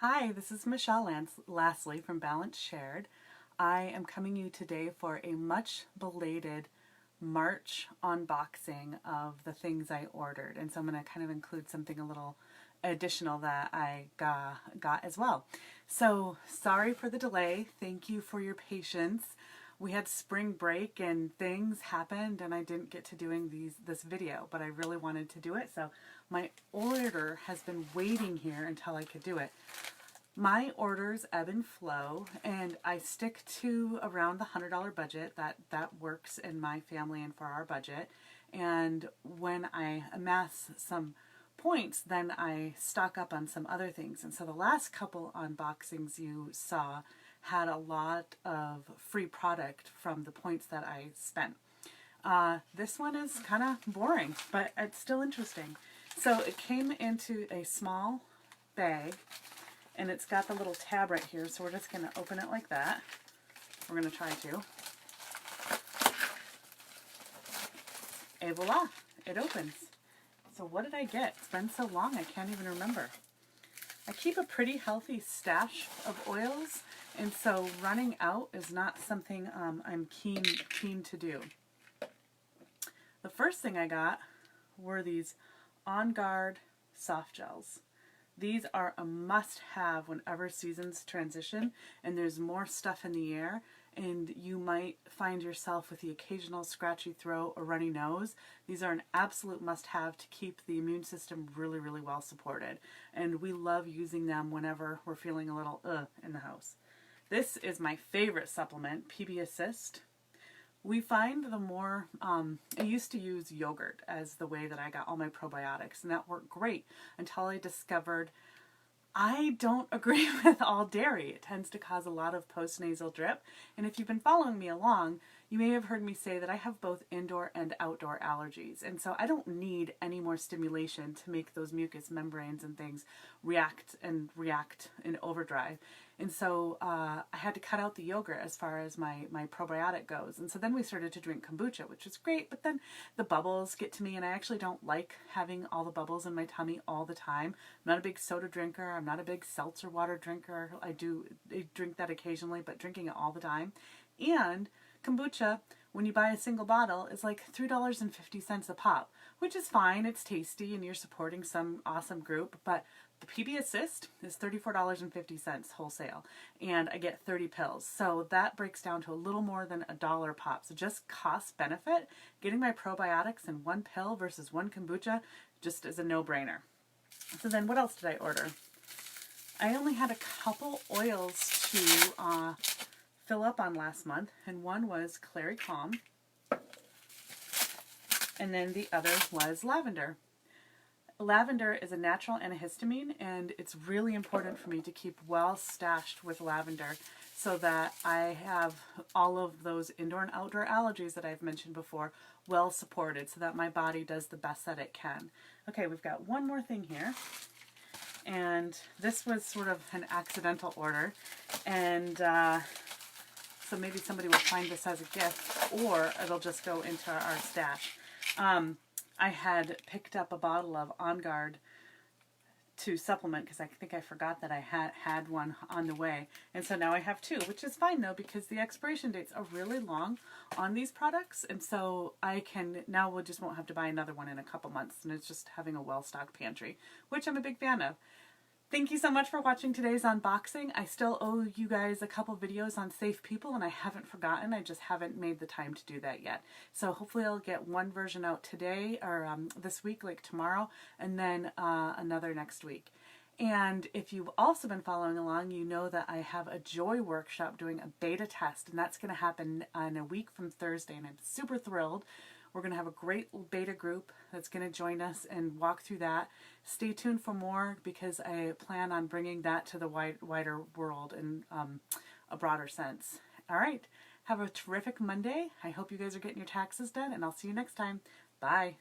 Hi, this is Michelle Lasley from Balance Shared. I am coming to you today for a much belated March unboxing of the things I ordered. And so I'm going to kind of include something a little additional that I got as well. So sorry for the delay. Thank you for your patience. We had spring break and things happened and I didn't get to doing this video, but I really wanted to do it. So my order has been waiting here until I could do it. My orders ebb and flow, and I stick to around the $100 budget. That works in my family and for our budget. And when I amass some points, then I stock up on some other things. And so the last couple unboxings you saw had a lot of free product from the points that I spent. This one is kind of boring, but it's still interesting. So it came into a small bag. And it's got the little tab right here, so we're just going to open it like that. We're going to try to. Et voila! It opens. So what did I get? It's been so long I can't even remember. I keep a pretty healthy stash of oils, and so running out is not something I'm keen to do. The first thing I got were these On Guard soft gels. These are a must-have whenever seasons transition and there's more stuff in the air and you might find yourself with the occasional scratchy throat or runny nose. These are an absolute must-have to keep the immune system really, really well supported. And we love using them whenever we're feeling a little in the house. This is my favorite supplement, PB Assist. We find the more, I used to use yogurt as the way that I got all my probiotics, and that worked great until I discovered I don't agree with all dairy. It tends to cause a lot of postnasal drip, and if you've been following me along, you may have heard me say that I have both indoor and outdoor allergies, and so I don't need any more stimulation to make those mucous membranes and things react in overdrive. And so I had to cut out the yogurt as far as my probiotic goes. And so then we started to drink kombucha, which is great, but then the bubbles get to me, and I actually don't like having all the bubbles in my tummy all the time. I'm not a big soda drinker. I'm not a big seltzer water drinker. I drink that occasionally, but drinking it all the time. And kombucha, when you buy a single bottle, is like $3.50 a pop, which is fine. It's tasty and you're supporting some awesome group, but the PB Assist is $34.50 wholesale, and I get 30 pills. So that breaks down to a little more than $1 pop. So just cost benefit, getting my probiotics in one pill versus one kombucha just is a no-brainer. So then what else did I order? I only had a couple oils to fill up on last month, and one was Clary Calm, and then the other was lavender. Lavender is a natural antihistamine, and it's really important for me to keep well stashed with lavender so that I have all of those indoor and outdoor allergies that I've mentioned before well supported so that my body does the best that it can. Okay, we've got one more thing here, and this was sort of an accidental order, and so maybe somebody will find this as a gift, or it'll just go into our stash. I had picked up a bottle of On Guard to supplement because I think I forgot that I had one on the way. And so now I have two, which is fine though because the expiration dates are really long on these products. And so we'll just won't have to buy another one in a couple months. And it's just having a well-stocked pantry, which I'm a big fan of. Thank you so much for watching today's unboxing. I still owe you guys a couple videos on safe people, and I haven't forgotten. I just haven't made the time to do that yet. So hopefully I'll get one version out today or this week, like tomorrow, and then another next week. And if you've also been following along, you know that I have a Joy workshop doing a beta test, and that's going to happen in a week from Thursday, and I'm super thrilled. We're going to have a great beta group that's going to join us and walk through that. Stay tuned for more because I plan on bringing that to the wider world in a broader sense. All right. Have a terrific Monday. I hope you guys are getting your taxes done, and I'll see you next time. Bye.